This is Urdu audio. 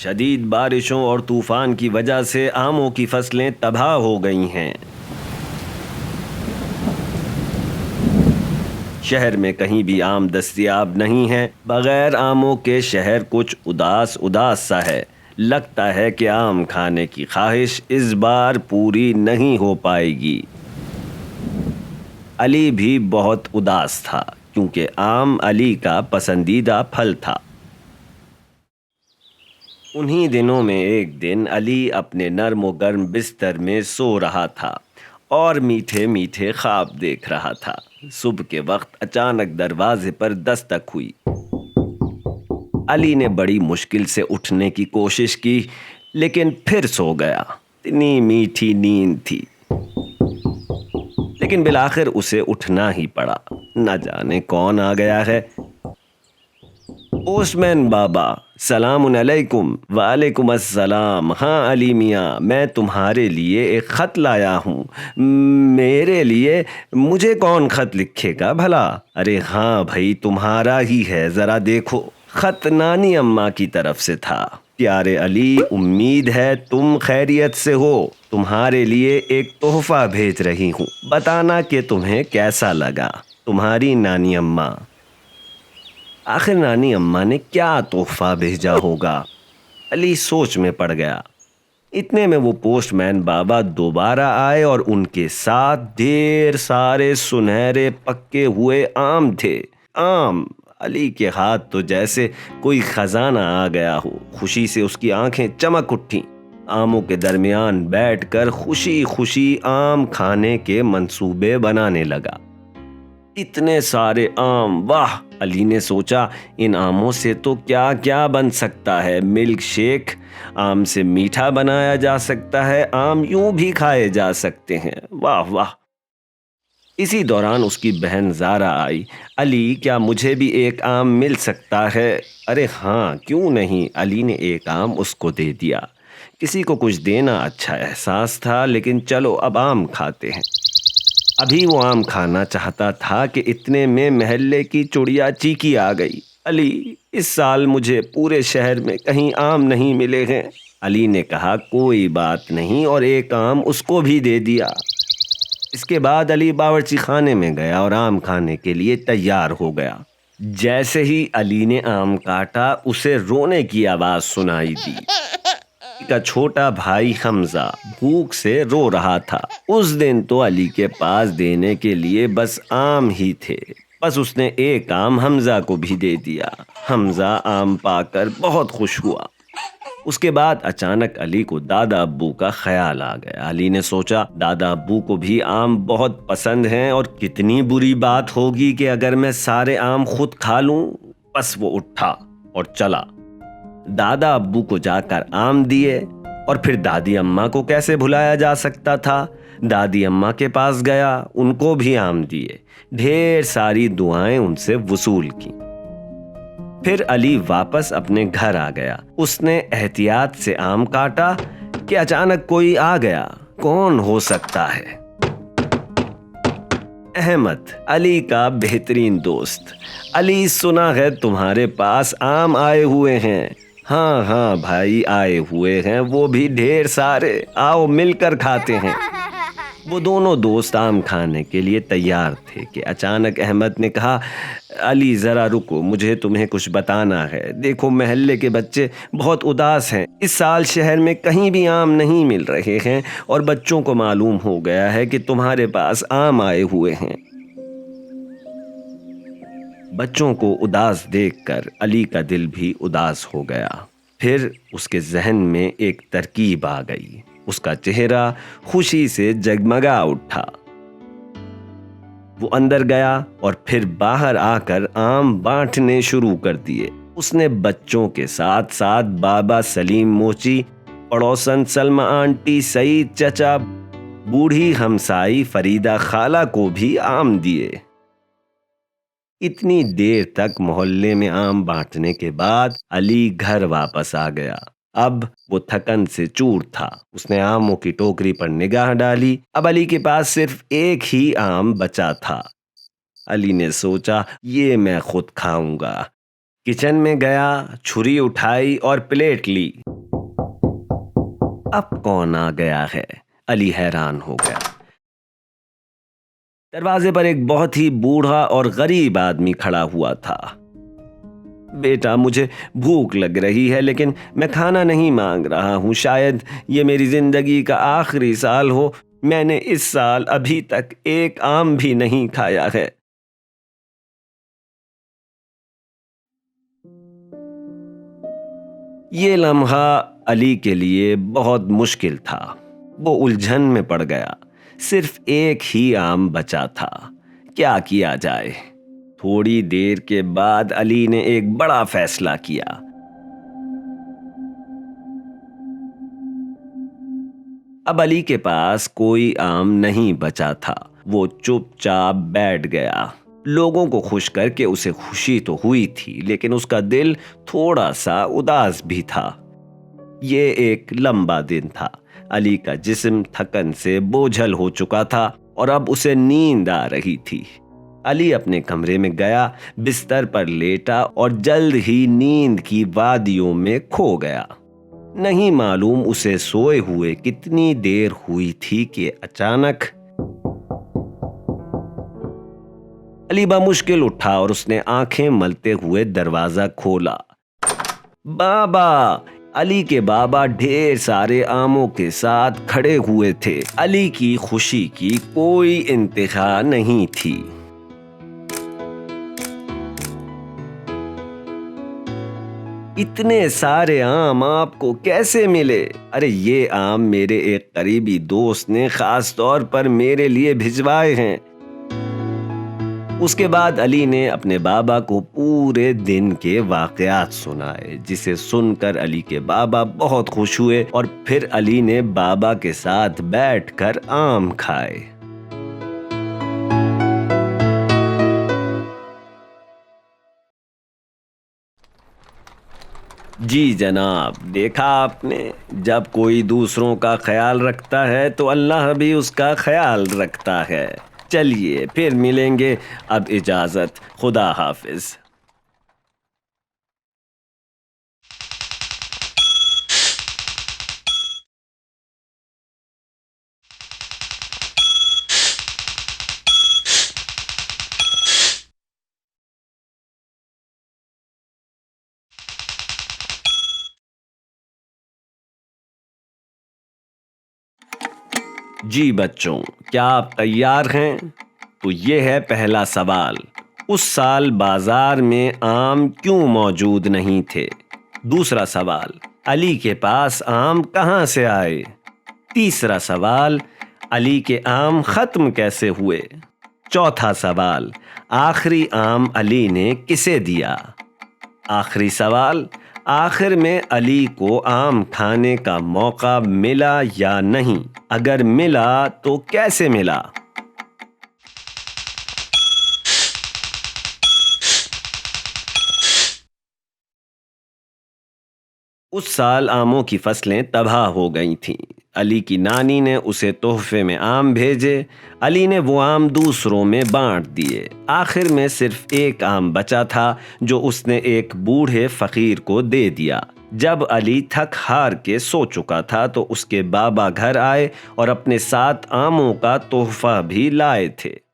شدید بارشوں اور طوفان کی وجہ سے آموں کی فصلیں تباہ ہو گئی ہیں۔ شہر میں کہیں بھی آم دستیاب نہیں ہے۔ بغیر آموں کے شہر کچھ اداس اداس سا ہے۔ لگتا ہے کہ آم کھانے کی خواہش اس بار پوری نہیں ہو پائے گی۔ علی بھی بہت اداس تھا کیونکہ آم علی کا پسندیدہ پھل تھا۔ انہی دنوں میں ایک دن علی اپنے نرم و گرم بستر میں سو رہا تھا اور میٹھے میٹھے خواب دیکھ رہا تھا۔ صبح کے وقت اچانک دروازے پر دستک ہوئی۔ علی نے بڑی مشکل سے اٹھنے کی کوشش کی لیکن پھر سو گیا۔ اتنی میٹھی نیند تھی لیکن بالآخر اسے اٹھنا ہی پڑا۔ نہ جانے کون آ گیا ہے۔ پوسٹ مین بابا، سلام علیکم۔ وعلیکم السلام۔ ہاں علی میاں، میں تمہارے لیے ایک خط لایا ہوں۔ میرے لیے؟ مجھے کون خط لکھے گا بھلا؟ ارے ہاں بھائی، تمہارا ہی ہے، ذرا دیکھو۔ خط نانی اماں کی طرف سے تھا۔ پیارے علی، امید ہے تم خیریت سے ہو۔ تمہارے لیے ایک تحفہ بھیج رہی ہوں، بتانا کہ تمہیں کیسا لگا۔ تمہاری نانی اماں۔ آخر نانی اماں نے کیا تحفہ بھیجا ہوگا؟ علی سوچ میں پڑ گیا۔ اتنے میں وہ پوسٹ مین بابا دوبارہ آئے اور ان کے ساتھ ڈھیر سارے سنہرے پکے ہوئے آم تھے۔ آم! علی کے ہاتھ تو جیسے کوئی خزانہ آ گیا ہو۔ خوشی سے اس کی آنکھیں چمک اٹھیں۔ آموں کے درمیان بیٹھ کر خوشی خوشی آم کھانے کے منصوبے بنانے لگا۔ اتنے سارے آم، واہ! علی نے سوچا، ان آموں سے تو کیا کیا بن سکتا ہے۔ ملک شیک، آم سے میٹھا بنایا جا سکتا ہے، آم یوں بھی کھائے جا سکتے ہیں۔ واہ واہ! اسی دوران اس کی بہن زارا آئی۔ علی، کیا مجھے بھی ایک آم مل سکتا ہے؟ ارے ہاں، کیوں نہیں؟ علی نے ایک آم اس کو دے دیا۔ کسی کو کچھ دینا اچھا احساس تھا، لیکن چلو اب آم کھاتے ہیں۔ ابھی وہ آم کھانا چاہتا تھا کہ اتنے میں محلے کی چڑیا چیکی آ گئی۔ علی، اس سال مجھے پورے شہر میں کہیں آم نہیں ملے ہیں۔ علی نے کہا کوئی بات نہیں اور ایک آم اس کو بھی دے دیا۔ اس کے بعد علی باورچی خانے میں گیا اور آم کھانے کے لیے تیار ہو گیا۔ جیسے ہی علی نے آم کاٹا اسے رونے کی آواز سنائی دی۔ کا چھوٹا بھائی حمزہ بھوک سے رو رہا تھا۔ اس دن تو علی کے پاس دینے کے لیے بس آم ہی تھے۔ بس اس نے ایک آم حمزہ کو بھی دے دیا۔ حمزہ آم پا کر بہت خوش ہوا۔ اس کے بعد اچانک علی کو دادا ابو کا خیال آ گیا۔ علی نے سوچا دادا ابو کو بھی آم بہت پسند ہیں اور کتنی بری بات ہوگی کہ اگر میں سارے آم خود کھا لوں۔ بس وہ اٹھا اور چلا۔ دادا ابو کو جا کر آم دیے اور پھر دادی اماں کو کیسے بھلایا جا سکتا تھا۔ دادی اماں کے پاس گیا، ان کو بھی آم دیے۔ ڈھیر ساری دعائیں ان سے وصول کی۔ پھر علی واپس اپنے گھر آ گیا۔ اس نے احتیاط سے آم کاٹا کہ اچانک کوئی آ گیا۔ کون ہو سکتا ہے؟ احمد، علی کا بہترین دوست۔ علی، سنا ہے تمہارے پاس آم آئے ہوئے ہیں۔ ہاں ہاں بھائی، آئے ہوئے ہیں، وہ بھی ڈھیر سارے۔ آؤ مل کر کھاتے ہیں۔ وہ دونوں دوست آم کھانے کے لیے تیار تھے کہ اچانک احمد نے کہا علی ذرا رکو، مجھے تمہیں کچھ بتانا ہے۔ دیکھو محلے کے بچے بہت اداس ہیں۔ اس سال شہر میں کہیں بھی آم نہیں مل رہے ہیں اور بچوں کو معلوم ہو گیا ہے کہ تمہارے پاس آم آئے ہوئے ہیں۔ بچوں کو اداس دیکھ کر علی کا دل بھی اداس ہو گیا۔ پھر اس کے ذہن میں ایک ترکیب آ گئی۔ اس کا چہرہ خوشی سے جگمگا اٹھا۔ وہ اندر گیا اور پھر باہر آ کر آم بانٹنے شروع کر دیے۔ اس نے بچوں کے ساتھ ساتھ بابا سلیم موچی، پڑوسن سلمہ آنٹی، سعید چچا، بوڑھی ہمسائی فریدہ خالہ کو بھی آم دیے۔ اتنی دیر تک محلے میں آم بانٹنے کے بعد علی گھر واپس آ گیا۔ اب وہ تھکن سے چور تھا۔ اس نے آموں کی ٹوکری پر نگاہ ڈالی۔ اب علی کے پاس صرف ایک ہی آم بچا تھا۔ علی نے سوچا یہ میں خود کھاؤں گا۔ کچن میں گیا، چھری اٹھائی اور پلیٹ لی۔ اب کون آ گیا ہے؟ علی حیران ہو گیا۔ دروازے پر ایک بہت ہی بوڑھا اور غریب آدمی کھڑا ہوا تھا۔ بیٹا، مجھے بھوک لگ رہی ہے لیکن میں کھانا نہیں مانگ رہا ہوں۔ شاید یہ میری زندگی کا آخری سال ہو۔ میں نے اس سال ابھی تک ایک آم بھی نہیں کھایا ہے۔ یہ لمحہ علی کے لیے بہت مشکل تھا۔ وہ الجھن میں پڑ گیا۔ صرف ایک ہی آم بچا تھا۔ کیا کیا جائے؟ تھوڑی دیر کے بعد علی نے ایک بڑا فیصلہ کیا۔ اب علی کے پاس کوئی آم نہیں بچا تھا۔ وہ چپ چاپ بیٹھ گیا۔ لوگوں کو خوش کر کے اسے خوشی تو ہوئی تھی لیکن اس کا دل تھوڑا سا اداس بھی تھا۔ یہ ایک لمبا دن تھا۔ علی کا جسم تھکن سے بوجھل ہو چکا تھا اور اب اسے نیند آ رہی تھی۔ علی اپنے کمرے میں گیا، بستر پر لیٹا اور جلد ہی نیند کی وادیوں میں کھو گیا۔ نہیں معلوم اسے سوئے ہوئے کتنی دیر ہوئی تھی کہ اچانک علی بمشکل اٹھا اور اس نے آنکھیں ملتے ہوئے دروازہ کھولا۔ بابا! علی کے بابا ڈھیر سارے آموں کے ساتھ کھڑے ہوئے تھے۔ علی کی خوشی کی کوئی انتہا نہیں تھی۔ اتنے سارے آم آپ کو کیسے ملے؟ ارے یہ آم میرے ایک قریبی دوست نے خاص طور پر میرے لیے بھجوائے ہیں۔ اس کے بعد علی نے اپنے بابا کو پورے دن کے واقعات سنائے، جسے سن کر علی کے بابا بہت خوش ہوئے اور پھر علی نے بابا کے ساتھ بیٹھ کر آم کھائے۔ جی جناب، دیکھا آپ نے، جب کوئی دوسروں کا خیال رکھتا ہے تو اللہ بھی اس کا خیال رکھتا ہے۔ چلیے پھر ملیں گے، اب اجازت، خدا حافظ۔ جی بچوں، کیا آپ تیار ہیں؟ تو یہ ہے پہلا سوال۔ اس سال بازار میں آم کیوں موجود نہیں تھے؟ دوسرا سوال، علی کے پاس آم کہاں سے آئے؟ تیسرا سوال، علی کے آم ختم کیسے ہوئے؟ چوتھا سوال، آخری آم علی نے کسے دیا؟ آخری سوال، آخر میں علی کو آم کھانے کا موقع ملا یا نہیں؟ اگر ملا تو کیسے ملا؟ اس سال آموں کی فصلیں تباہ ہو گئی تھیں۔ علی کی نانی نے اسے تحفے میں آم بھیجے۔ علی نے وہ آم دوسروں میں بانٹ دیے۔ آخر میں صرف ایک آم بچا تھا جو اس نے ایک بوڑھے فقیر کو دے دیا۔ جب علی تھک ہار کے سو چکا تھا تو اس کے بابا گھر آئے اور اپنے ساتھ آموں کا تحفہ بھی لائے تھے۔